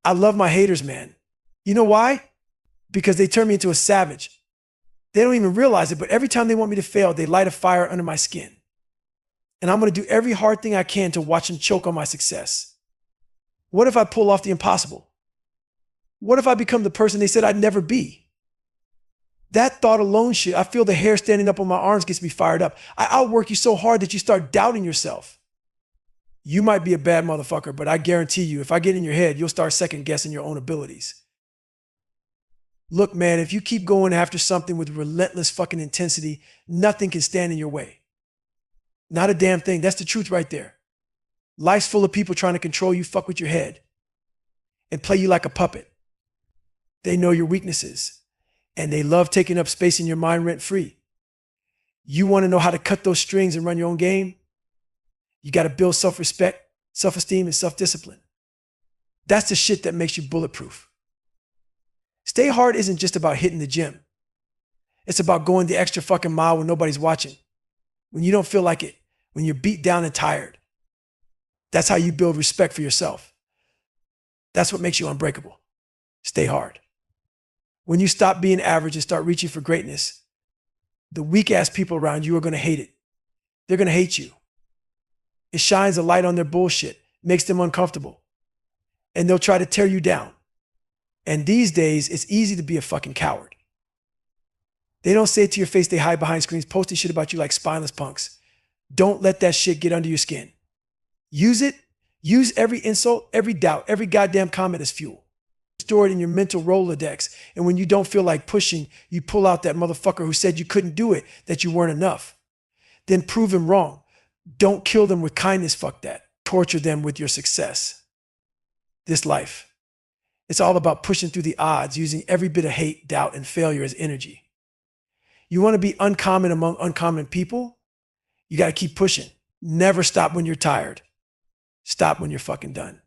I love my haters, man. You know why? Because they turn me into a savage. They don't even realize it, but every time they want me to fail, they light a fire under my skin. And I'm going to do every hard thing I can to watch them choke on my success. What if I pull off the impossible? What if I become the person they said I'd never be? That thought alone shit, I feel the hair standing up on my arms gets me fired up. I outwork you so hard that you start doubting yourself. You might be a bad motherfucker, but I guarantee you, if I get in your head, you'll start second guessing your own abilities. Look, man, if you keep going after something with relentless fucking intensity, nothing can stand in your way. Not a damn thing. That's the truth right there. Life's full of people trying to control you, fuck with your head, and play you like a puppet. They know your weaknesses, and they love taking up space in your mind rent-free. You want to know how to cut those strings and run your own game? You got to build self-respect, self-esteem, and self-discipline. That's the shit that makes you bulletproof. Stay hard isn't just about hitting the gym. It's about going the extra fucking mile when nobody's watching, when you don't feel like it, when you're beat down and tired. That's how you build respect for yourself. That's what makes you unbreakable. Stay hard. When you stop being average and start reaching for greatness, the weak-ass people around you are going to hate it. They're going to hate you. It shines a light on their bullshit, makes them uncomfortable, and they'll try to tear you down. And these days, it's easy to be a fucking coward. They don't say it to your face, they hide behind screens, posting shit about you like spineless punks. Don't let that shit get under your skin. Use it. Use every insult, every doubt, every goddamn comment as fuel. Store it in your mental Rolodex, and when you don't feel like pushing, you pull out that motherfucker who said you couldn't do it, that you weren't enough. Then prove him wrong. Don't kill them with kindness, fuck that. Torture them with your success. This life, it's all about pushing through the odds, using every bit of hate, doubt, and failure as energy. You want to be uncommon among uncommon people? You got to keep pushing. Never stop when you're tired. Stop when you're fucking done.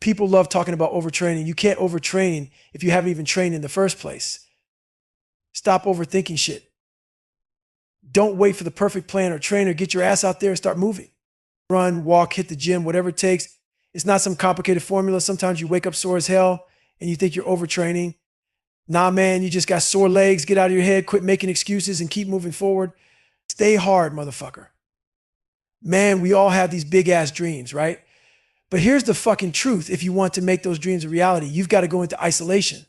People love talking about overtraining. You can't overtrain if you haven't even trained in the first place. Stop overthinking shit. Don't wait for the perfect plan or trainer. Get your ass out there and start moving. Run, walk, hit the gym, whatever it takes. It's not some complicated formula. Sometimes you wake up sore as hell and you think you're overtraining. Nah, man, you just got sore legs. Get out of your head, quit making excuses, and keep moving forward. Stay hard, motherfucker. Man, we all have these big ass dreams, right? But here's the fucking truth. If you want to make those dreams a reality, you've got to go into isolation.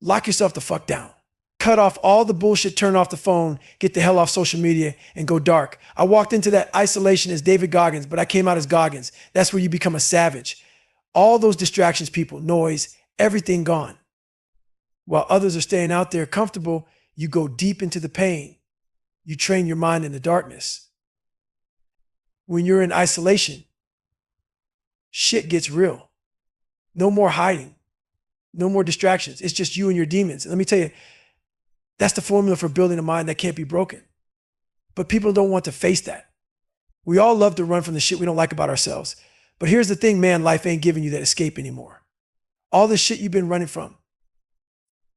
Lock yourself the fuck down. Cut off all the bullshit, turn off the phone, get the hell off social media, and go dark. I walked into that isolation as David Goggins, but I came out as Goggins. That's where you become a savage. All those distractions, people, noise, everything gone. While others are staying out there comfortable, you go deep into the pain. You train your mind in the darkness. When you're in isolation, shit gets real. No more hiding. No more distractions. It's just you and your demons. And let me tell you, that's the formula for building a mind that can't be broken. But people don't want to face that. We all love to run from the shit we don't like about ourselves. But here's the thing, man, life ain't giving you that escape anymore. All the shit you've been running from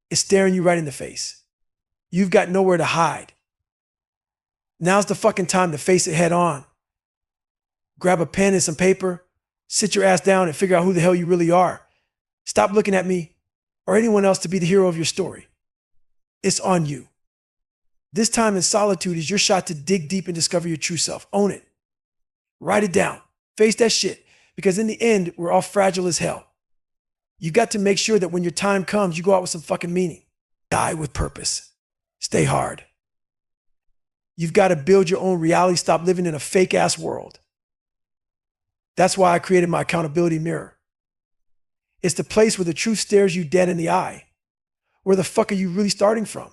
is staring you right in the face. You've got nowhere to hide. Now's the fucking time to face it head on. Grab a pen and some paper, sit your ass down and figure out who the hell you really are. Stop looking at me or anyone else to be the hero of your story. It's on you. This time in solitude is your shot to dig deep and discover your true self. Own it. Write it down. Face that shit. Because in the end, we're all fragile as hell. You got to make sure that when your time comes, you go out with some fucking meaning. Die with purpose. Stay hard. You've got to build your own reality. Stop living in a fake ass world. That's why I created my accountability mirror. It's the place where the truth stares you dead in the eye. Where the fuck are you really starting from?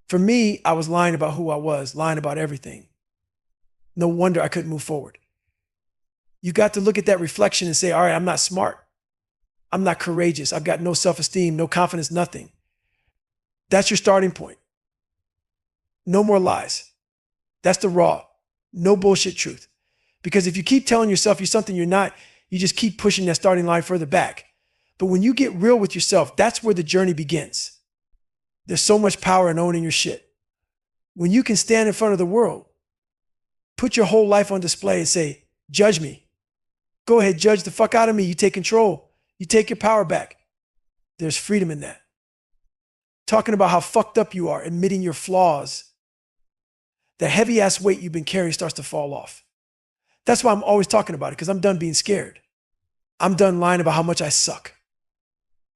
For me, I was lying about who I was, lying about everything. No wonder I couldn't move forward. You got to look at that reflection and say, all right, I'm not smart. I'm not courageous. I've got no self-esteem, no confidence, nothing. That's your starting point. No more lies. That's the raw, no bullshit truth. Because if you keep telling yourself you're something you're not, you just keep pushing that starting line further back. But when you get real with yourself, that's where the journey begins. There's so much power in owning your shit. When you can stand in front of the world, put your whole life on display and say, judge me. Go ahead, judge the fuck out of me. You take control. You take your power back. There's freedom in that. Talking about how fucked up you are, admitting your flaws. The heavy ass weight you've been carrying starts to fall off. That's why I'm always talking about it, because I'm done being scared. I'm done lying about how much I suck.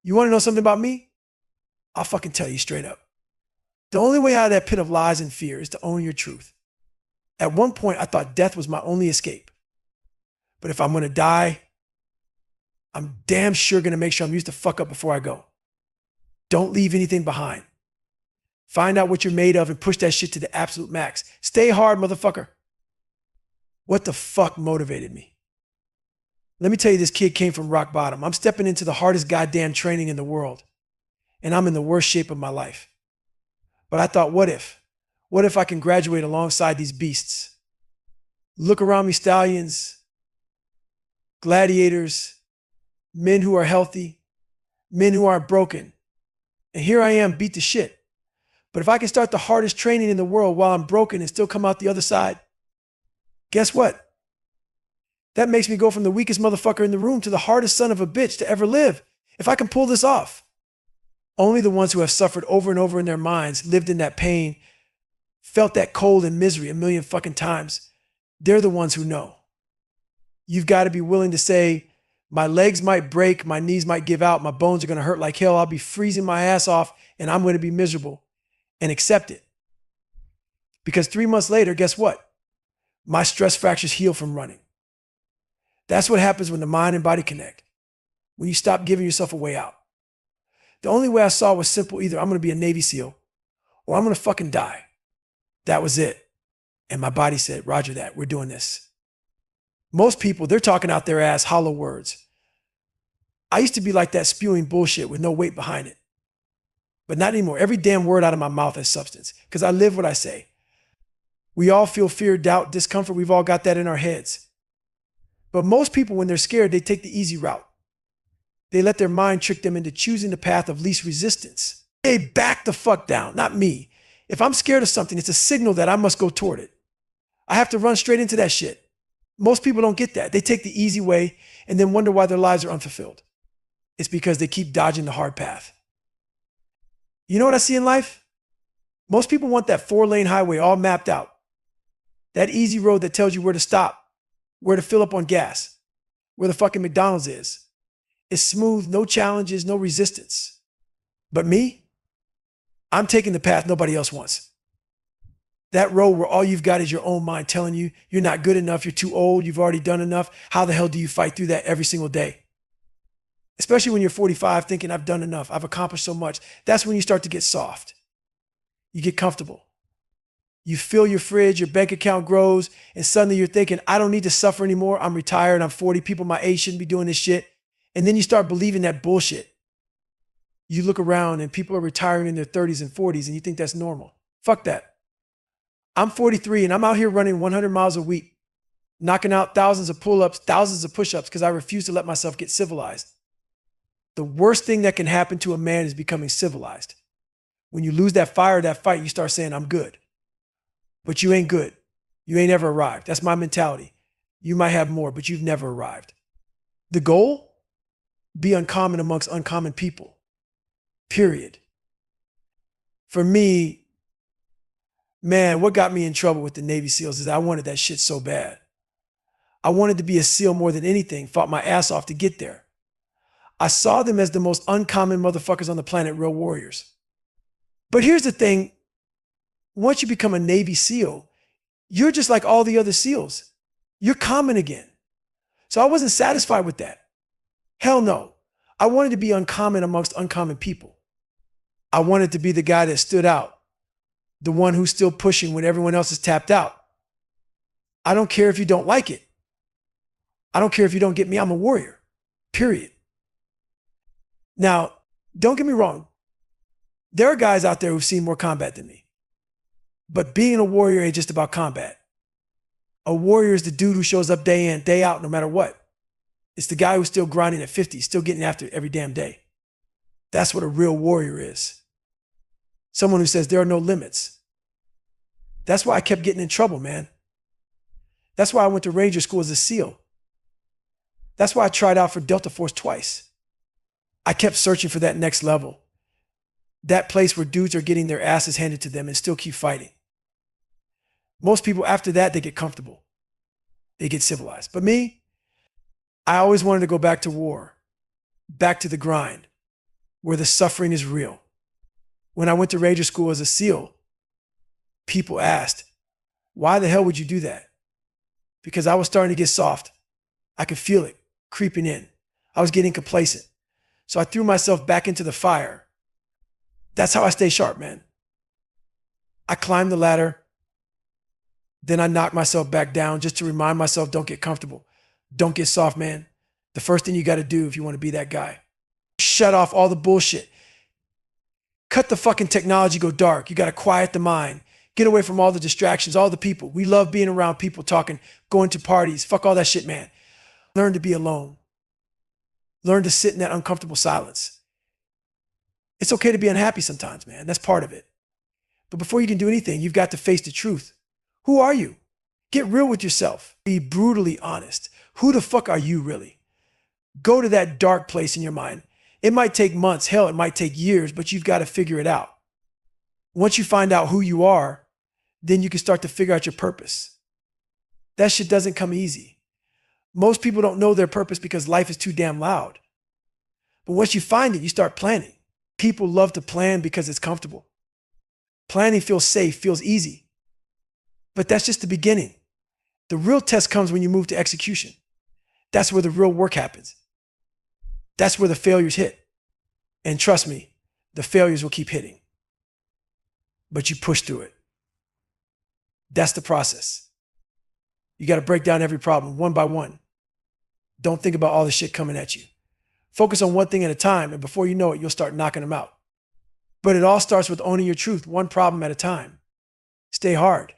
You want to know something about me? I'll fucking tell you straight up. The only way out of that pit of lies and fear is to own your truth. At one point, I thought death was my only escape. But if I'm going to die, I'm damn sure going to make sure I'm used to fuck up before I go. Don't leave anything behind. Find out what you're made of and push that shit to the absolute max. Stay hard, motherfucker. What the fuck motivated me? Let me tell you, this kid came from rock bottom. I'm stepping into the hardest goddamn training in the world, and I'm in the worst shape of my life. But I thought, what if? What if I can graduate alongside these beasts? Look around me, stallions, gladiators, men who are healthy, men who aren't broken. And here I am, beat to shit. But if I can start the hardest training in the world while I'm broken and still come out the other side, guess what? That makes me go from the weakest motherfucker in the room to the hardest son of a bitch to ever live. If I can pull this off. Only the ones who have suffered over and over in their minds, lived in that pain, felt that cold and misery a million fucking times, they're the ones who know. You've got to be willing to say, my legs might break, my knees might give out, my bones are going to hurt like hell, I'll be freezing my ass off, and I'm going to be miserable, and accept it. Because 3 months later, guess what? My stress fractures heal from running. That's what happens when the mind and body connect. When you stop giving yourself a way out. The only way I saw was simple. Either I'm going to be a Navy SEAL or I'm going to fucking die. That was it. And my body said, Roger that, we're doing this. Most people, they're talking out their ass hollow words. I used to be like that, spewing bullshit with no weight behind it. But not anymore. Every damn word out of my mouth has substance because I live what I say. We all feel fear, doubt, discomfort. We've all got that in our heads. But most people, when they're scared, they take the easy route. They let their mind trick them into choosing the path of least resistance. Hey, back the fuck down, not me. If I'm scared of something, it's a signal that I must go toward it. I have to run straight into that shit. Most people don't get that. They take the easy way and then wonder why their lives are unfulfilled. It's because they keep dodging the hard path. You know what I see in life? Most people want that 4-lane highway all mapped out. That easy road that tells you where to stop, where to fill up on gas, where the fucking McDonald's is. It's smooth, no challenges, no resistance. But me, I'm taking the path nobody else wants. That road where all you've got is your own mind telling you you're not good enough, you're too old, you've already done enough. How the hell do you fight through that every single day? Especially when you're 45 thinking I've done enough, I've accomplished so much. That's when you start to get soft. You get comfortable. You fill your fridge, your bank account grows, and suddenly you're thinking, I don't need to suffer anymore. I'm retired, I'm 40, people my age shouldn't be doing this shit. And then you start believing that bullshit. You look around and people are retiring in their 30s and 40s and you think that's normal. Fuck that. I'm 43 and I'm out here running 100 miles a week, knocking out thousands of pull-ups, thousands of push-ups because I refuse to let myself get civilized. The worst thing that can happen to a man is becoming civilized. When you lose that fire, that fight, you start saying, I'm good. But you ain't good. You ain't ever arrived. That's my mentality. You might have more, but you've never arrived. The goal? Be uncommon amongst uncommon people. Period. For me, man, what got me in trouble with the Navy SEALs is I wanted that shit so bad. I wanted to be a SEAL more than anything, fought my ass off to get there. I saw them as the most uncommon motherfuckers on the planet, real warriors. But here's the thing. Once you become a Navy SEAL, you're just like all the other SEALs. You're common again. So I wasn't satisfied with that. Hell no. I wanted to be uncommon amongst uncommon people. I wanted to be the guy that stood out, the one who's still pushing when everyone else is tapped out. I don't care if you don't like it. I don't care if you don't get me. I'm a warrior, period. Now, don't get me wrong. There are guys out there who've seen more combat than me. But being a warrior ain't just about combat. A warrior is the dude who shows up day in, day out, no matter what. It's the guy who's still grinding at 50, still getting after it every damn day. That's what a real warrior is. Someone who says there are no limits. That's why I kept getting in trouble, man. That's why I went to Ranger School as a SEAL. That's why I tried out for Delta Force twice. I kept searching for that next level, that place where dudes are getting their asses handed to them and still keep fighting. Most people after that, they get comfortable. They get civilized. But me, I always wanted to go back to war, back to the grind, where the suffering is real. When I went to Ranger School as a SEAL, people asked, why the hell would you do that? Because I was starting to get soft. I could feel it creeping in. I was getting complacent. So I threw myself back into the fire. That's how I stay sharp, man. I climbed the ladder. Then I knocked myself back down just to remind myself, don't get comfortable. Don't get soft, man. The first thing you got to do if you want to be that guy. Shut off all the bullshit. Cut the fucking technology, go dark. You got to quiet the mind. Get away from all the distractions, all the people. We love being around people talking, going to parties. Fuck all that shit, man. Learn to be alone. Learn to sit in that uncomfortable silence. It's okay to be unhappy sometimes, man. That's part of it. But before you can do anything, you've got to face the truth. Who are you? Get real with yourself. Be brutally honest. Who the fuck are you really? Go to that dark place in your mind. It might take months, hell, it might take years, but you've got to figure it out. Once you find out who you are, then you can start to figure out your purpose. That shit doesn't come easy. Most people don't know their purpose because life is too damn loud. But once you find it, you start planning. People love to plan because it's comfortable. Planning feels safe, feels easy. But that's just the beginning. The real test comes when you move to execution. That's where the real work happens. That's where the failures hit. And trust me, the failures will keep hitting. But you push through it. That's the process. You got to break down every problem one by one. Don't think about all the shit coming at you. Focus on one thing at a time, and before you know it, you'll start knocking them out. But it all starts with owning your truth, one problem at a time. Stay hard.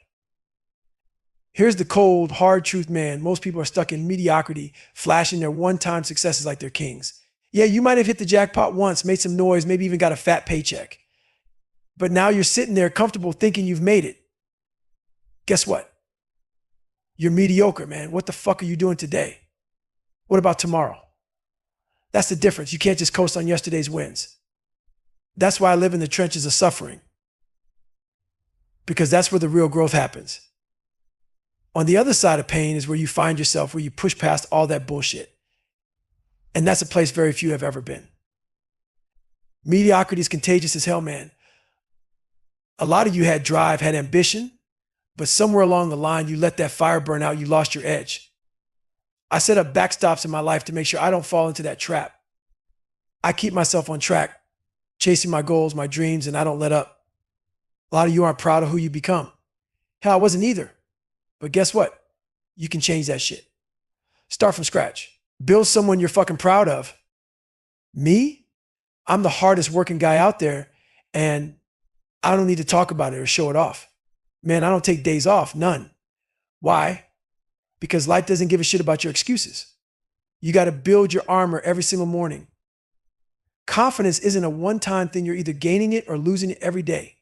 Here's the cold, hard truth, man. Most people are stuck in mediocrity, flashing their one-time successes like they're kings. Yeah, you might have hit the jackpot once, made some noise, maybe even got a fat paycheck. But now you're sitting there comfortable thinking you've made it. Guess what? You're mediocre, man. What the fuck are you doing today? What about tomorrow? That's the difference. You can't just coast on yesterday's wins. That's why I live in the trenches of suffering. Because that's where the real growth happens. On the other side of pain is where you find yourself, where you push past all that bullshit. And that's a place very few have ever been. Mediocrity is contagious as hell, man. A lot of you had drive, had ambition, but somewhere along the line, you let that fire burn out, you lost your edge. I set up backstops in my life to make sure I don't fall into that trap. I keep myself on track, chasing my goals, my dreams, and I don't let up. A lot of you aren't proud of who you become. Hell, I wasn't either. But guess what? You can change that shit. Start from scratch. Build someone you're fucking proud of. Me? I'm the hardest working guy out there, and I don't need to talk about it or show it off. Man, I don't take days off, none. Why? Because life doesn't give a shit about your excuses. You got to build your armor every single morning. Confidence isn't a one-time thing. You're either gaining it or losing it every day.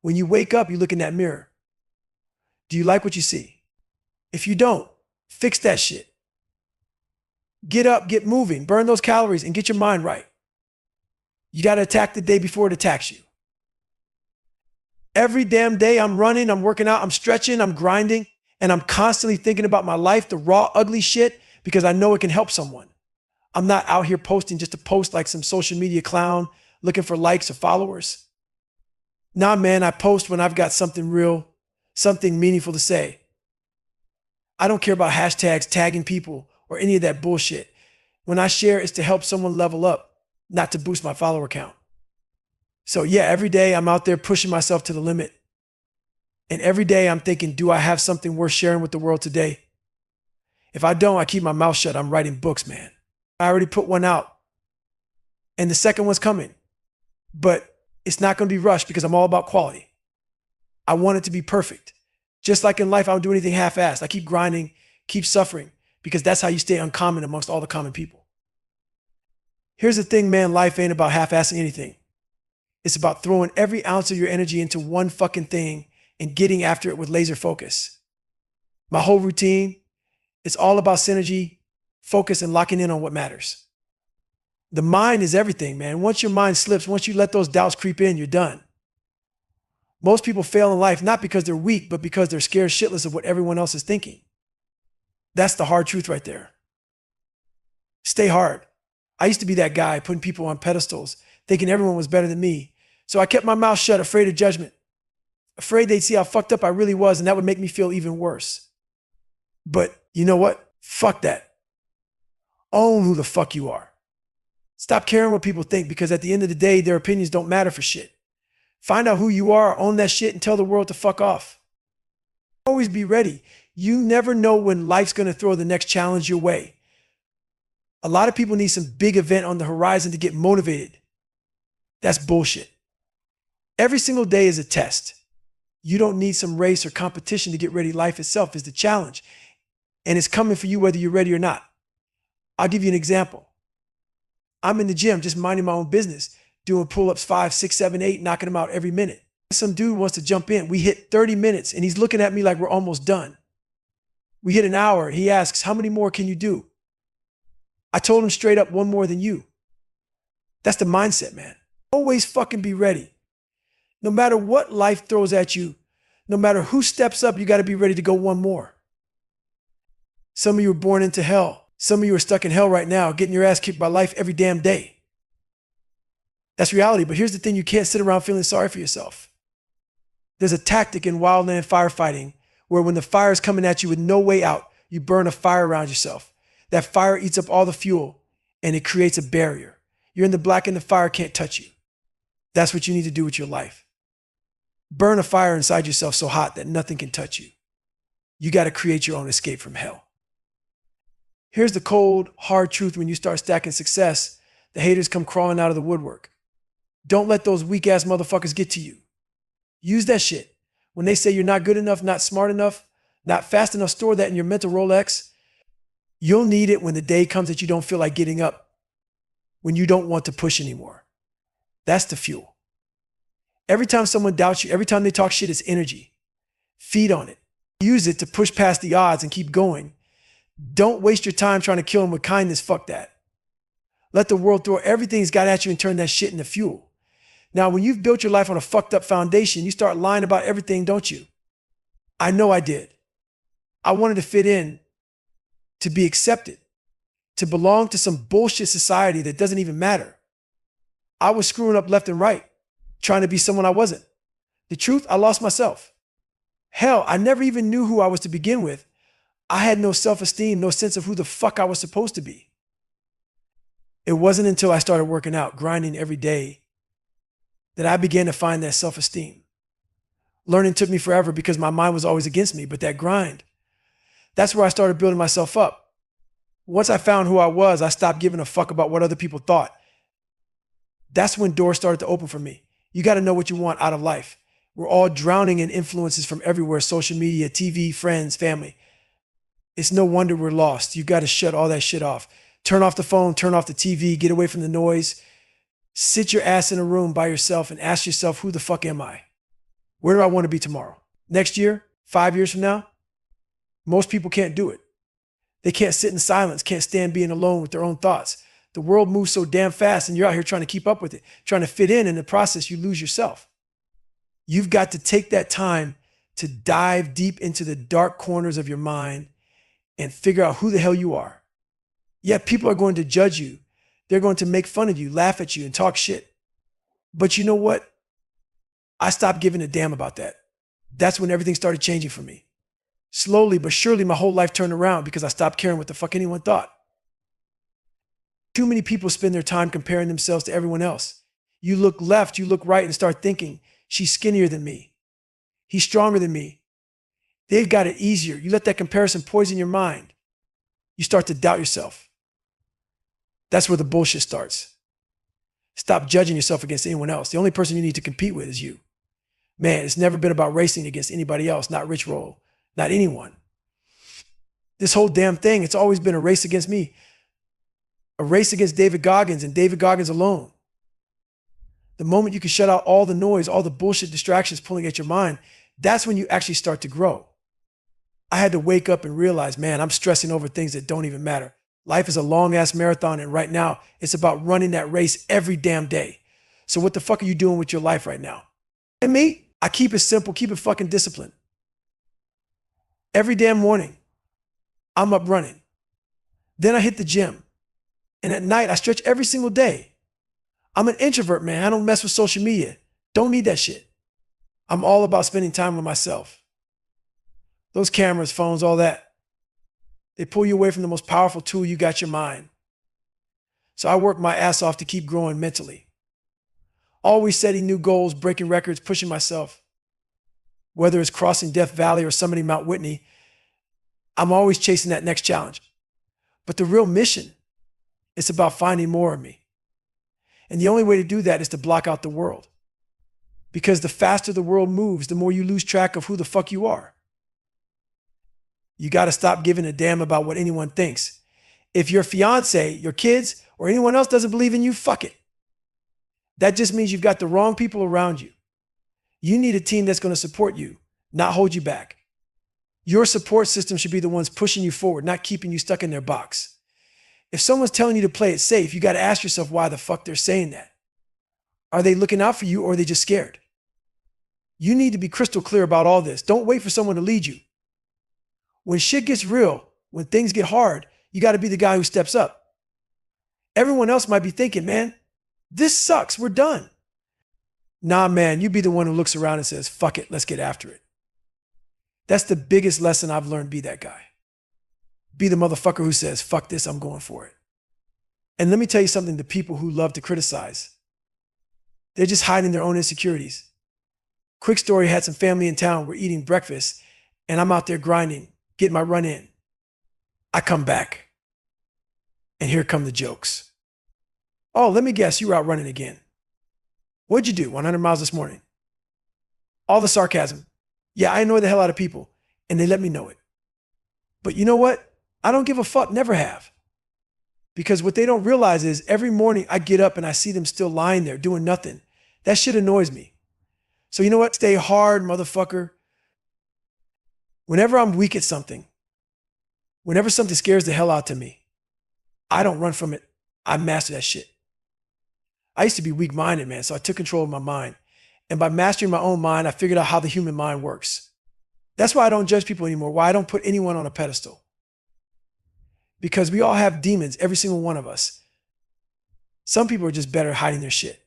When you wake up, you look in that mirror. Do you like what you see? If you don't, fix that shit. Get up, get moving, burn those calories, and get your mind right. You got to attack the day before it attacks you. Every damn day I'm running, I'm working out, I'm stretching, I'm grinding, and I'm constantly thinking about my life, the raw, ugly shit, because I know it can help someone. I'm not out here posting just to post like some social media clown looking for likes or followers. Nah, man, I post when I've got something real, something meaningful to say. I don't care about hashtags, tagging people, or any of that bullshit. When I share, it's to help someone level up, not to boost my follower count. So yeah, every day I'm out there pushing myself to the limit. And every day I'm thinking, do I have something worth sharing with the world today? If I don't, I keep my mouth shut. I'm writing books, man. I already put one out. And the second one's coming. But it's not going to be rushed because I'm all about quality. I want it to be perfect. Just like in life, I don't do anything half-assed. I keep grinding, keep suffering, because that's how you stay uncommon amongst all the common people. Here's the thing, man. Life ain't about half-assing anything. It's about throwing every ounce of your energy into one fucking thing and getting after it with laser focus. My whole routine, it's all about synergy, focus, and locking in on what matters. The mind is everything, man. Once your mind slips, once you let those doubts creep in, you're done. Most people fail in life not because they're weak, but because they're scared shitless of what everyone else is thinking. That's the hard truth right there. Stay hard. I used to be that guy putting people on pedestals, thinking everyone was better than me. So I kept my mouth shut, afraid of judgment, afraid they'd see how fucked up I really was, and that would make me feel even worse. But you know what? Fuck that. Own who the fuck you are. Stop caring what people think, because at the end of the day, their opinions don't matter for shit. Find out who you are, own that shit, and tell the world to fuck off. Always be ready. You never know when life's going to throw the next challenge your way. A lot of people need some big event on the horizon to get motivated. That's bullshit. Every single day is a test. You don't need some race or competition to get ready. Life itself is the challenge, and it's coming for you whether you're ready or not. I'll give you an example. I'm in the gym just minding my own business, doing pull-ups 5, 6, 7, 8, knocking them out every minute. Some dude wants to jump in. We hit 30 minutes, and he's looking at me like we're almost done. We hit an hour. He asks, how many more can you do? I told him straight up, one more than you. That's the mindset, man. Always fucking be ready. No matter what life throws at you, no matter who steps up, you got to be ready to go one more. Some of you were born into hell. Some of you are stuck in hell right now, getting your ass kicked by life every damn day. That's reality. But here's the thing. You can't sit around feeling sorry for yourself. There's a tactic in wildland firefighting where when the fire is coming at you with no way out, you burn a fire around yourself. That fire eats up all the fuel and it creates a barrier. You're in the black and the fire can't touch you. That's what you need to do with your life. Burn a fire inside yourself so hot that nothing can touch you. You got to create your own escape from hell. Here's the cold, hard truth. When you start stacking success, the haters come crawling out of the woodwork. Don't let those weak ass motherfuckers get to you. Use that shit. When they say you're not good enough, not smart enough, not fast enough, store that in your mental Rolex. You'll need it when the day comes that you don't feel like getting up, when you don't want to push anymore. That's the fuel. Every time someone doubts you, every time they talk shit, it's energy. Feed on it. Use it to push past the odds and keep going. Don't waste your time trying to kill them with kindness. Fuck that. Let the world throw everything it's got at you and turn that shit into fuel. Now, when you've built your life on a fucked up foundation, you start lying about everything, don't you? I know I did. I wanted to fit in, to be accepted, to belong to some bullshit society that doesn't even matter. I was screwing up left and right, trying to be someone I wasn't. The truth, I lost myself. Hell, I never even knew who I was to begin with. I had no self-esteem, no sense of who the fuck I was supposed to be. It wasn't until I started working out, grinding every day, that I began to find that self-esteem. Learning took me forever because my mind was always against me, but that grind, that's where I started building myself up. Once I found who I was, I stopped giving a fuck about what other people thought. That's when doors started to open for me. You got to know what you want out of life. We're all drowning in influences from everywhere, social media, TV, friends, family. It's no wonder we're lost. You got to shut all that shit off. Turn off the phone, turn off the TV, get away from the noise. Sit your ass in a room by yourself and ask yourself, who the fuck am I? Where do I want to be tomorrow? Next year? 5 years from now? Most people can't do it. They can't sit in silence, can't stand being alone with their own thoughts. The world moves so damn fast and you're out here trying to keep up with it, trying to fit in the process, you lose yourself. You've got to take that time to dive deep into the dark corners of your mind and figure out who the hell you are. Yeah, people are going to judge you. They're going to make fun of you, laugh at you, and talk shit. But you know what? I stopped giving a damn about that. That's when everything started changing for me. Slowly but surely, my whole life turned around because I stopped caring what the fuck anyone thought. Too many people spend their time comparing themselves to everyone else. You look left, you look right, and start thinking, she's skinnier than me. He's stronger than me. They've got it easier. You let that comparison poison your mind. You start to doubt yourself. That's where the bullshit starts. Stop judging yourself against anyone else. The only person you need to compete with is you. Man, it's never been about racing against anybody else, not Rich Roll, not anyone. This whole damn thing, it's always been a race against me. A race against David Goggins and David Goggins alone. The moment you can shut out all the noise, all the bullshit distractions pulling at your mind, that's when you actually start to grow. I had to wake up and realize, man, I'm stressing over things that don't even matter. Life is a long-ass marathon, and right now, it's about running that race every damn day. So what the fuck are you doing with your life right now? And me, I keep it simple, keep it fucking disciplined. Every damn morning, I'm up running. Then I hit the gym. And at night, I stretch every single day. I'm an introvert, man. I don't mess with social media. Don't need that shit. I'm all about spending time with myself. Those cameras, phones, all that, they pull you away from the most powerful tool you got, your mind. So I work my ass off to keep growing mentally. Always setting new goals, breaking records, pushing myself. Whether it's crossing Death Valley or summiting Mount Whitney, I'm always chasing that next challenge. But the real mission is about finding more of me. And the only way to do that is to block out the world. Because the faster the world moves, the more you lose track of who the fuck you are. You got to stop giving a damn about what anyone thinks. If your fiance, your kids, or anyone else doesn't believe in you, fuck it. That just means you've got the wrong people around you. You need a team that's going to support you, not hold you back. Your support system should be the ones pushing you forward, not keeping you stuck in their box. If someone's telling you to play it safe, you got to ask yourself why the fuck they're saying that. Are they looking out for you, or are they just scared? You need to be crystal clear about all this. Don't wait for someone to lead you. When shit gets real, when things get hard, you got to be the guy who steps up. Everyone else might be thinking, man, this sucks, we're done. Nah, man, you be the one who looks around and says, fuck it, let's get after it. That's the biggest lesson I've learned. Be that guy. Be the motherfucker who says, fuck this, I'm going for it. And let me tell you something, the people who love to criticize, they're just hiding their own insecurities. Quick story, had some family in town, we're eating breakfast, and I'm out there grinding, getting my run in. I come back, and here come the jokes. Oh, let me guess, you were out running again. What'd you do, 100 miles this morning? All the sarcasm. Yeah, I annoy the hell out of people, and they let me know it. But you know what? I don't give a fuck, never have. Because what they don't realize is every morning I get up and I see them still lying there doing nothing. That shit annoys me. So you know what? Stay hard, motherfucker. Whenever I'm weak at something, whenever something scares the hell out of me, I don't run from it. I master that shit. I used to be weak-minded, man, so I took control of my mind. And by mastering my own mind, I figured out how the human mind works. That's why I don't judge people anymore, why I don't put anyone on a pedestal. Because we all have demons, every single one of us. Some people are just better at hiding their shit.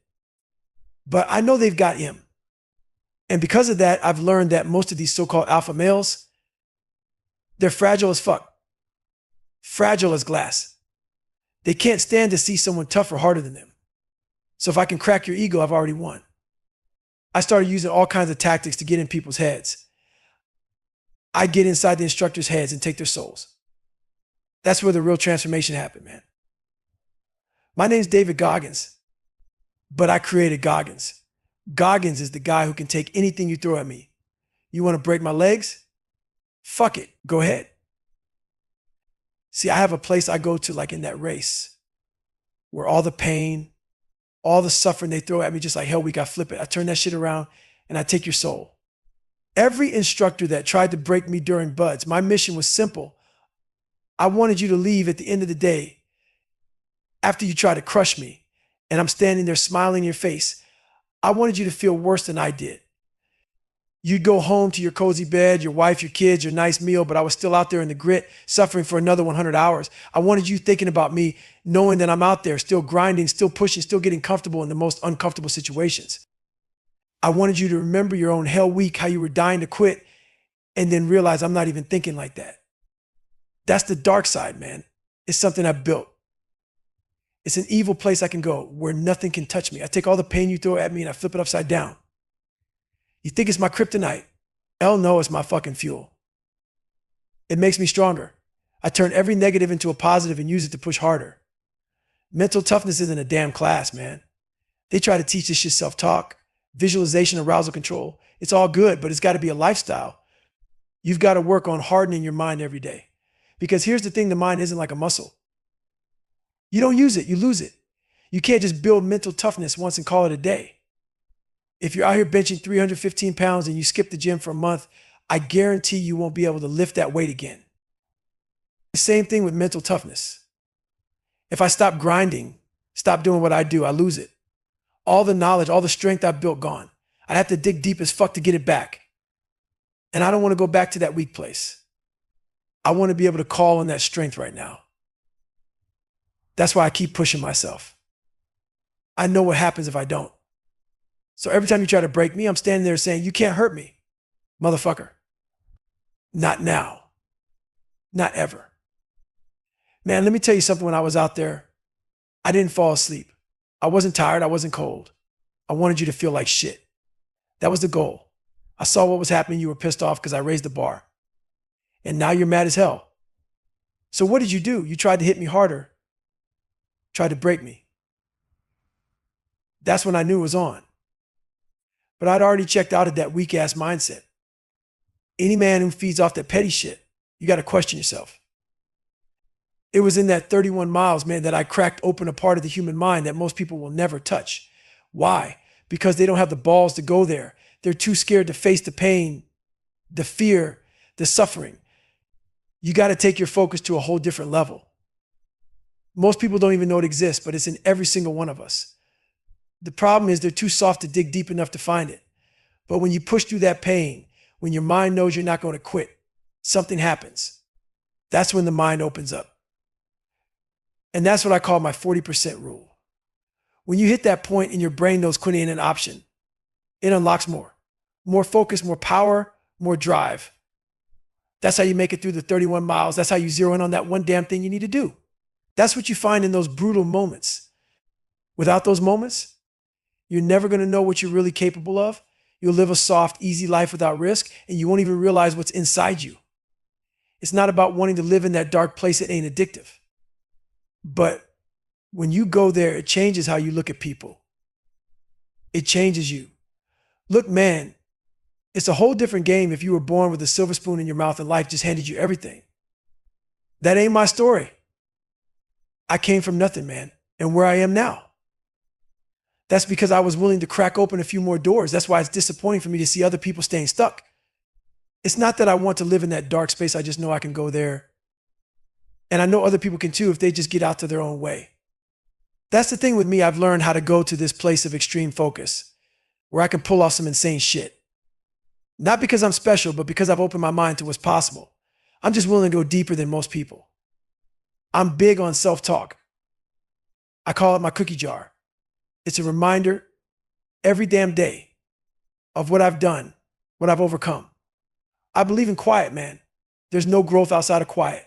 But I know they've got him. And because of that, I've learned that most of these so-called alpha males, they're fragile as fuck. Fragile as glass. They can't stand to see someone tougher, harder than them. So if I can crack your ego, I've already won. I started using all kinds of tactics to get in people's heads. I get inside the instructors' heads and take their souls. That's where the real transformation happened, man. My name's David Goggins, but I created Goggins. Goggins is the guy who can take anything you throw at me. You want to break my legs? Fuck it, go ahead. See, I have a place I go to like in that race where all the pain, all the suffering they throw at me, just like Hell Week, I flip it. I turn that shit around and I take your soul. Every instructor that tried to break me during buds, my mission was simple. I wanted you to leave at the end of the day after you try to crush me and I'm standing there smiling in your face. I wanted you to feel worse than I did. You'd go home to your cozy bed, your wife, your kids, your nice meal, but I was still out there in the grit, suffering for another 100 hours. I wanted you thinking about me, knowing that I'm out there, still grinding, still pushing, still getting comfortable in the most uncomfortable situations. I wanted you to remember your own hell week, how you were dying to quit, and then realize I'm not even thinking like that. That's the dark side, man. It's something I built. It's an evil place I can go where nothing can touch me. I take all the pain you throw at me and I flip it upside down. You think it's my kryptonite? Hell no, it's my fucking fuel. It makes me stronger. I turn every negative into a positive and use it to push harder. Mental toughness isn't a damn class, man. They try to teach this shit self-talk, visualization, arousal control. It's all good, but it's got to be a lifestyle. You've got to work on hardening your mind every day. Because here's the thing, the mind isn't like a muscle. You don't use it, you lose it. You can't just build mental toughness once and call it a day. If you're out here benching 315 pounds and you skip the gym for a month, I guarantee you won't be able to lift that weight again. The same thing with mental toughness. If I stop grinding, stop doing what I do, I lose it. All the knowledge, all the strength I've built gone. I'd have to dig deep as fuck to get it back. And I don't want to go back to that weak place. I want to be able to call on that strength right now. That's why I keep pushing myself. I know what happens if I don't. So every time you try to break me, I'm standing there saying, you can't hurt me, motherfucker. Not now. Not ever. Man, let me tell you something. When I was out there, I didn't fall asleep. I wasn't tired. I wasn't cold. I wanted you to feel like shit. That was the goal. I saw what was happening. You were pissed off because I raised the bar. And now you're mad as hell. So what did you do? You tried to hit me harder. Tried to break me. That's when I knew it was on. But I'd already checked out of that weak ass mindset. Any man who feeds off that petty shit, you got to question yourself. It was in that 31 miles, man, that I cracked open a part of the human mind that most people will never touch. Why? Because they don't have the balls to go there. They're too scared to face the pain, the fear, the suffering. You got to take your focus to a whole different level. Most people don't even know it exists, but it's in every single one of us. The problem is they're too soft to dig deep enough to find it. But when you push through that pain, when your mind knows you're not going to quit, something happens. That's when the mind opens up. And that's what I call my 40% rule. When you hit that point and your brain knows quitting ain't an option, it unlocks more. More focus, more power, more drive. That's how you make it through the 31 miles. That's how you zero in on that one damn thing you need to do. That's what you find in those brutal moments. Without those moments, you're never going to know what you're really capable of. You'll live a soft, easy life without risk, and you won't even realize what's inside you. It's not about wanting to live in that dark place that ain't addictive. But when you go there, it changes how you look at people. It changes you. Look, man, it's a whole different game if you were born with a silver spoon in your mouth and life just handed you everything. That ain't my story. I came from nothing, man, and where I am now. That's because I was willing to crack open a few more doors. That's why it's disappointing for me to see other people staying stuck. It's not that I want to live in that dark space. I just know I can go there. And I know other people can too if they just get out to their own way. That's the thing with me. I've learned how to go to this place of extreme focus where I can pull off some insane shit. Not because I'm special, but because I've opened my mind to what's possible. I'm just willing to go deeper than most people. I'm big on self-talk. I call it my cookie jar. It's a reminder every damn day of what I've done, what I've overcome. I believe in quiet, man. There's no growth outside of quiet.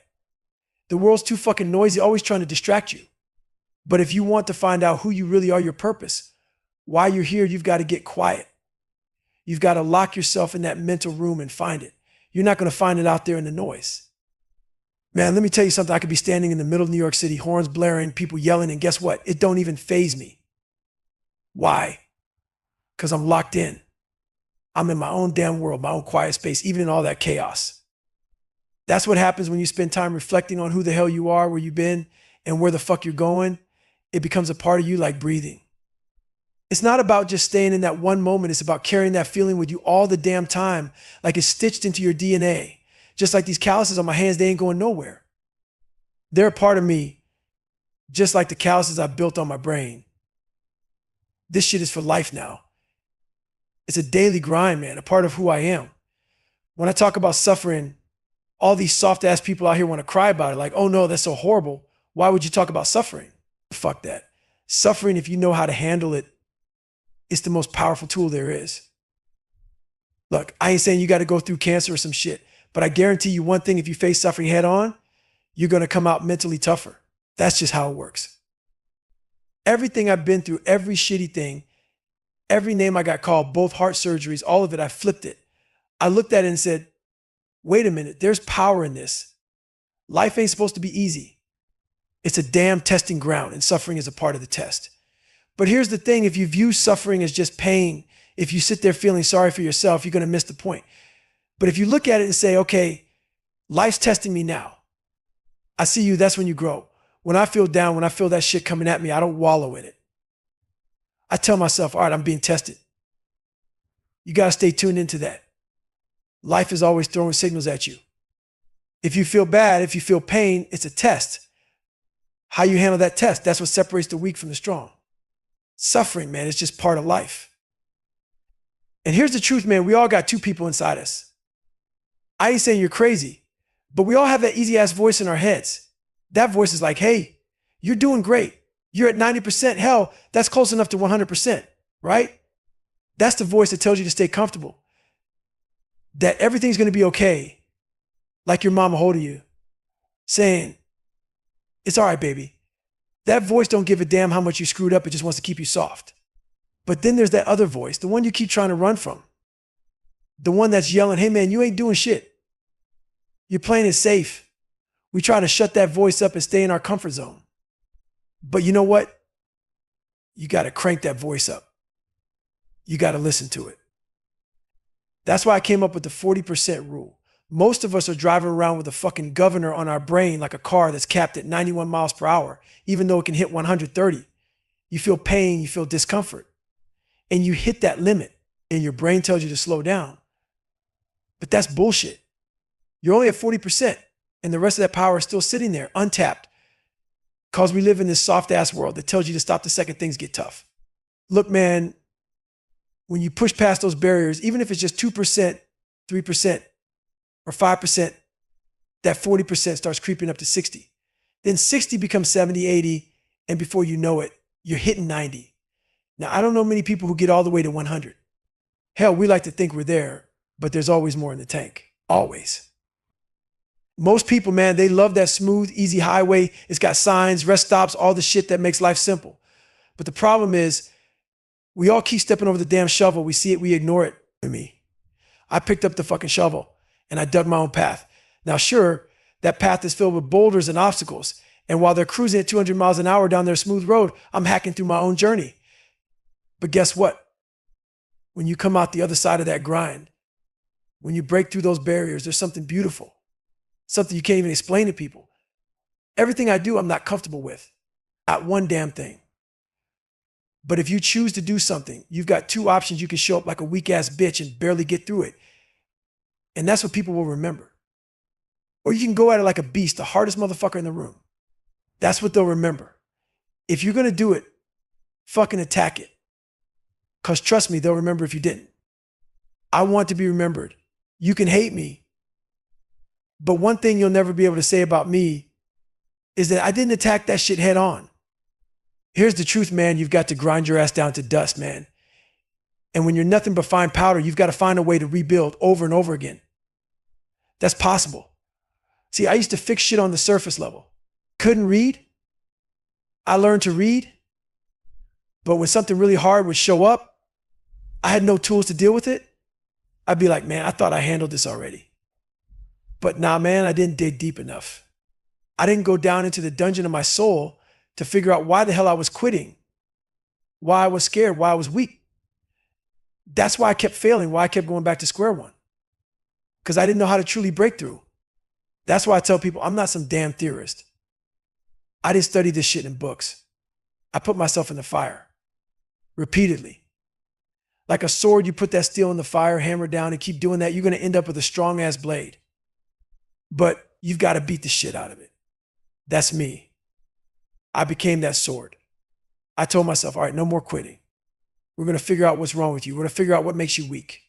The world's too fucking noisy, always trying to distract you. But if you want to find out who you really are, your purpose, why you're here, you've got to get quiet. You've got to lock yourself in that mental room and find it. You're not going to find it out there in the noise. Man, let me tell you something. I could be standing in the middle of New York City, horns blaring, people yelling, and guess what? It don't even faze me. Why? Because I'm locked in. I'm in my own damn world, my own quiet space, even in all that chaos. That's what happens when you spend time reflecting on who the hell you are, where you've been, and where the fuck you're going. It becomes a part of you like breathing. It's not about just staying in that one moment. It's about carrying that feeling with you all the damn time, like it's stitched into your DNA. Just like these calluses on my hands, they ain't going nowhere. They're a part of me, just like the calluses I built on my brain. This shit is for life now. It's a daily grind, man, a part of who I am. When I talk about suffering, all these soft ass people out here want to cry about it. Like, oh no, that's so horrible. Why would you talk about suffering? Fuck that. Suffering, if you know how to handle it, it's the most powerful tool there is. Look, I ain't saying you got to go through cancer or some shit, but I guarantee you one thing, if you face suffering head on, you're going to come out mentally tougher. That's just how it works. Everything I've been through, every shitty thing, every name I got called, both heart surgeries, all of it, I flipped it. I looked at it and said, wait a minute, there's power in this. Life ain't supposed to be easy. It's a damn testing ground, and suffering is a part of the test. But here's the thing, if you view suffering as just pain, if you sit there feeling sorry for yourself, you're going to miss the point. But if you look at it and say, okay, life's testing me now. I see you, that's when you grow. When I feel down, when I feel that shit coming at me, I don't wallow in it. I tell myself, all right, I'm being tested. You got to stay tuned into that. Life is always throwing signals at you. If you feel bad, if you feel pain, it's a test. How you handle that test, that's what separates the weak from the strong. Suffering, man, is just part of life. And here's the truth, man. We all got two people inside us. I ain't saying you're crazy, but we all have that easy ass voice in our heads. That voice is like, hey, you're doing great. You're at 90%. Hell, that's close enough to 100%, right? That's the voice that tells you to stay comfortable, that everything's going to be okay. Like your mama holding you, saying, it's all right, baby. That voice don't give a damn how much you screwed up. It just wants to keep you soft. But then there's that other voice, the one you keep trying to run from. The one that's yelling, hey man, you ain't doing shit. You're playing it safe. We try to shut that voice up and stay in our comfort zone. But you know what? You got to crank that voice up. You got to listen to it. That's why I came up with the 40% rule. Most of us are driving around with a fucking governor on our brain like a car that's capped at 91 miles per hour, even though it can hit 130. You feel pain, you feel discomfort, and you hit that limit and your brain tells you to slow down. But that's bullshit. You're only at 40% and the rest of that power is still sitting there untapped because we live in this soft ass world that tells you to stop the second things get tough. Look, man, when you push past those barriers, even if it's just 2%, 3%, or 5%, that 40% starts creeping up to 60. Then 60 becomes 70, 80, and before you know it, you're hitting 90. Now, I don't know many people who get all the way to 100. Hell, we like to think we're there, but there's always more in the tank. Always. Most people, man, they love that smooth, easy highway. It's got signs, rest stops, all the shit that makes life simple. But the problem is, we all keep stepping over the damn shovel. We see it, we ignore it. I picked up the fucking shovel and I dug my own path. Now, sure, that path is filled with boulders and obstacles. And while they're cruising at 200 miles an hour down their smooth road, I'm hacking through my own journey. But guess what? When you come out the other side of that grind, when you break through those barriers, there's something beautiful, something you can't even explain to people. Everything I do, I'm not comfortable with. Not one damn thing. But if you choose to do something, you've got two options. You can show up like a weak ass bitch and barely get through it. And that's what people will remember. Or you can go at it like a beast, the hardest motherfucker in the room. That's what they'll remember. If you're going to do it, fucking attack it. Because trust me, they'll remember if you didn't. I want to be remembered. You can hate me. But one thing you'll never be able to say about me is that I didn't attack that shit head on. Here's the truth, man. You've got to grind your ass down to dust, man. And when you're nothing but fine powder, you've got to find a way to rebuild over and over again. That's possible. See, I used to fix shit on the surface level. Couldn't read. I learned to read. But when something really hard would show up, I had no tools to deal with it. I'd be like, man, I thought I handled this already. But nah, man, I didn't dig deep enough. I didn't go down into the dungeon of my soul to figure out why the hell I was quitting, why I was scared, why I was weak. That's why I kept failing, why I kept going back to square one. Because I didn't know how to truly break through. That's why I tell people I'm not some damn theorist. I didn't study this shit in books. I put myself in the fire repeatedly. Like a sword, you put that steel in the fire, hammer down, and keep doing that, you're going to end up with a strong ass blade. But you've got to beat the shit out of it. That's me. I became that sword. I told myself, all right, no more quitting. We're going to figure out what's wrong with you. We're going to figure out what makes you weak.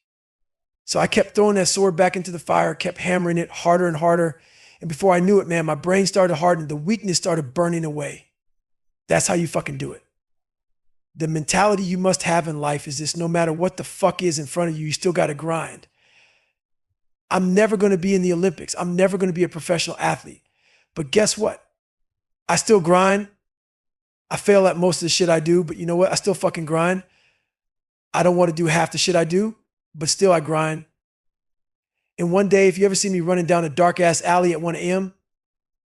So I kept throwing that sword back into the fire, kept hammering it harder and harder. And before I knew it, man, my brain started hardening. The weakness started burning away. That's how you fucking do it. The mentality you must have in life is this: no matter what the fuck is in front of you, you still got to grind. I'm never going to be in the Olympics. I'm never going to be a professional athlete. But guess what? I still grind. I fail at most of the shit I do, but you know what? I still fucking grind. I don't want to do half the shit I do, but still I grind. And one day, if you ever see me running down a dark ass alley at 1 a.m.,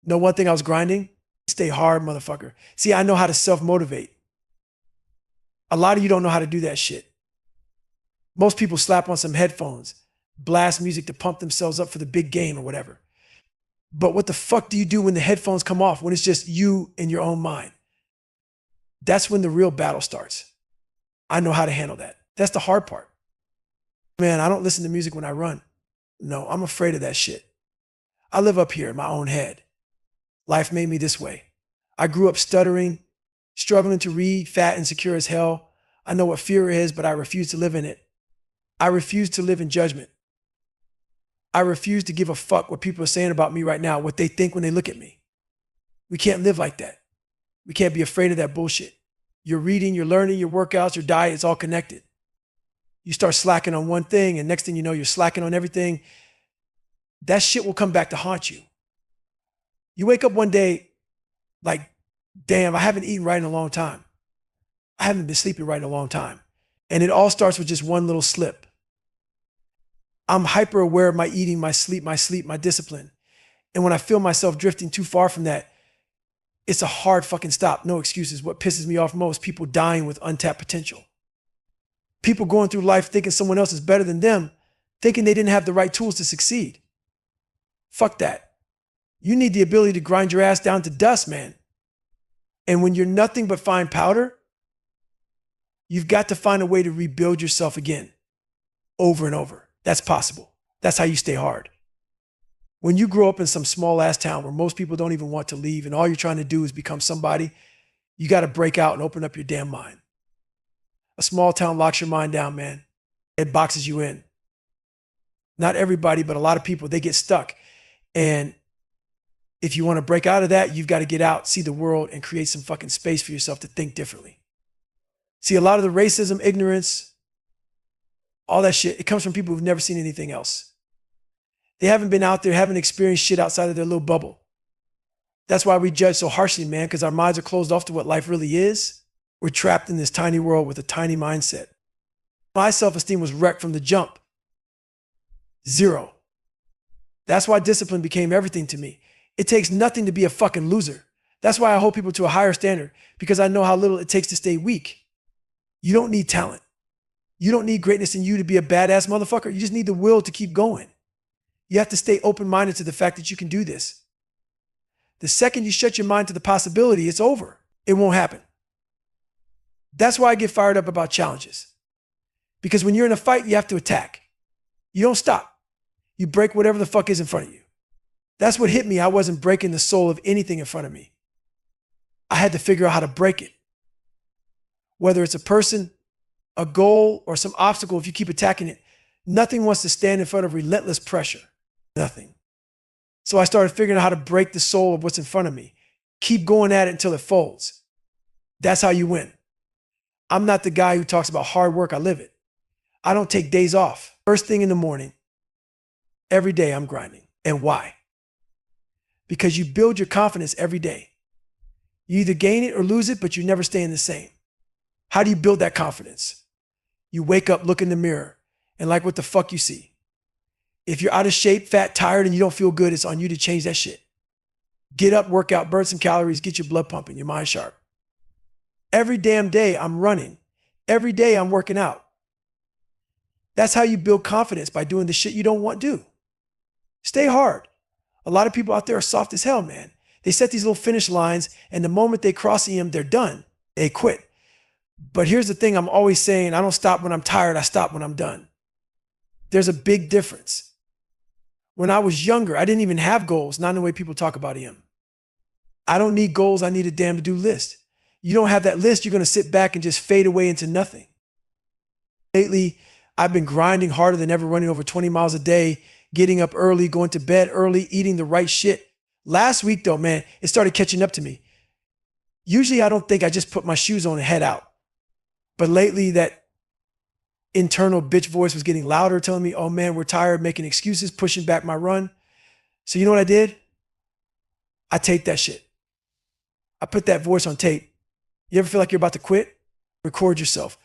know one thing I was grinding? Stay hard, motherfucker. See, I know how to self-motivate. A lot of you don't know how to do that shit. Most people slap on some headphones, blast music to pump themselves up for the big game or whatever. But what the fuck do you do when the headphones come off, when it's just you in your own mind? That's when the real battle starts. I know how to handle that. That's the hard part. Man, I don't listen to music when I run. No, I'm afraid of that shit. I live up here in my own head. Life made me this way. I grew up stuttering, struggling to read, fat, insecure as hell. I know what fear is, but I refuse to live in it. I refuse to live in judgment. I refuse to give a fuck what people are saying about me right now, what they think when they look at me. We can't live like that. We can't be afraid of that bullshit. Your reading, your learning, your workouts, your diet, it's all connected. You start slacking on one thing, and next thing you know, you're slacking on everything. That shit will come back to haunt you. You wake up one day like, damn, I haven't eaten right in a long time. I haven't been sleeping right in a long time. And it all starts with just one little slip. I'm hyper aware of my eating, my sleep, my discipline. And when I feel myself drifting too far from that, it's a hard fucking stop. No excuses. What pisses me off most, people dying with untapped potential. People going through life thinking someone else is better than them, thinking they didn't have the right tools to succeed. Fuck that. You need the ability to grind your ass down to dust, man. And when you're nothing but fine powder, you've got to find a way to rebuild yourself again, over and over. That's possible. That's how you stay hard. When you grow up in some small ass town where most people don't even want to leave and all you're trying to do is become somebody, you got to break out and open up your damn mind. A small town locks your mind down, man. It boxes you in. Not everybody, but a lot of people, they get stuck. And if you want to break out of that, you've got to get out, see the world, and create some fucking space for yourself to think differently. See, a lot of the racism, ignorance, all that shit, it comes from people who've never seen anything else. They haven't been out there, haven't experienced shit outside of their little bubble. That's why we judge so harshly, man, because our minds are closed off to what life really is. We're trapped in this tiny world with a tiny mindset. My self-esteem was wrecked from the jump. 0. That's why discipline became everything to me. It takes nothing to be a fucking loser. That's why I hold people to a higher standard, because I know how little it takes to stay weak. You don't need talent. You don't need greatness in you to be a badass motherfucker. You just need the will to keep going. You have to stay open-minded to the fact that you can do this. The second you shut your mind to the possibility, it's over. It won't happen. That's why I get fired up about challenges. Because when you're in a fight, you have to attack. You don't stop. You break whatever the fuck is in front of you. That's what hit me. I wasn't breaking the soul of anything in front of me. I had to figure out how to break it. Whether it's a person, a goal, or some obstacle, if you keep attacking it, nothing wants to stand in front of relentless pressure. Nothing. So I started figuring out how to break the soul of what's in front of me. Keep going at it until it folds. That's how you win. I'm not the guy who talks about hard work. I live it. I don't take days off. First thing in the morning, every day I'm grinding. And why? Because you build your confidence every day. You either gain it or lose it, but you're never staying the same. How do you build that confidence? You wake up, look in the mirror, and like what the fuck you see. If you're out of shape, fat, tired, and you don't feel good, it's on you to change that shit. Get up, work out, burn some calories, get your blood pumping, your mind sharp. Every damn day I'm running. Every day I'm working out. That's how you build confidence, by doing the shit you don't want to do. Stay hard. A lot of people out there are soft as hell, man. They set these little finish lines, and the moment they cross them, they're done. They quit. But here's the thing I'm always saying, I don't stop when I'm tired, I stop when I'm done. There's a big difference. When I was younger, I didn't even have goals, not in the way people talk about them. I don't need goals, I need a damn to-do list. You don't have that list, you're gonna sit back and just fade away into nothing. Lately, I've been grinding harder than ever, running over 20 miles a day, getting up early, going to bed early, eating the right shit. Last week though, man, it started catching up to me. Usually I don't think, I just put my shoes on and head out. But lately that internal bitch voice was getting louder, telling me, oh man, we're tired, making excuses, pushing back my run. So you know what I did? I taped that shit. I put that voice on tape. You ever feel like you're about to quit? Record yourself.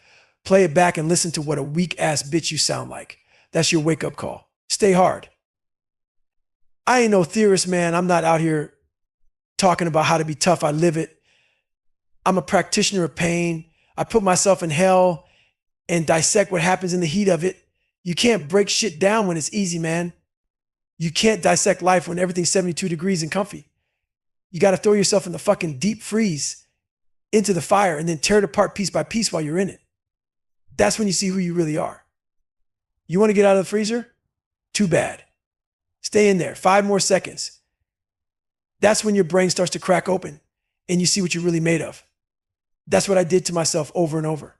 Play it back and listen to what a weak ass bitch you sound like. That's your wake up call. Stay hard. I ain't no theorist, man. I'm not out here talking about how to be tough. I live it. I'm a practitioner of pain. I put myself in hell and dissect what happens in the heat of it. You can't break shit down when it's easy, man. You can't dissect life when everything's 72 degrees and comfy. You got to throw yourself in the fucking deep freeze, into the fire, and then tear it apart piece by piece while you're in it. That's when you see who you really are. You want to get out of the freezer? Too bad. Stay in there 5 more seconds. That's when your brain starts to crack open and you see what you're really made of. That's what I did to myself over and over.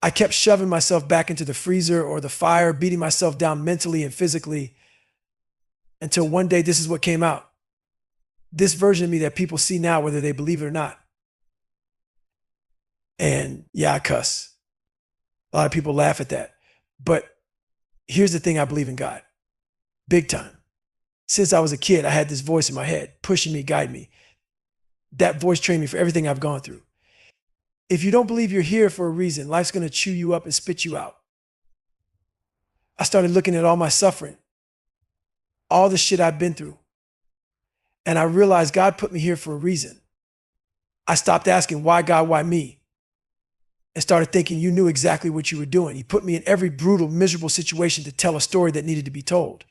I kept shoving myself back into the freezer or the fire, beating myself down mentally and physically until one day this is what came out. This version of me that people see now, whether they believe it or not. And yeah, I cuss. A lot of people laugh at that. But here's the thing, I believe in God. Big time. Since I was a kid, I had this voice in my head pushing me, guiding me. That voice trained me for everything I've gone through. If you don't believe you're here for a reason, life's going to chew you up and spit you out. I started looking at all my suffering, all the shit I've been through. And I realized God put me here for a reason. I stopped asking, why God, why me? And started thinking you knew exactly what you were doing. He put me in every brutal, miserable situation to tell a story that needed to be told.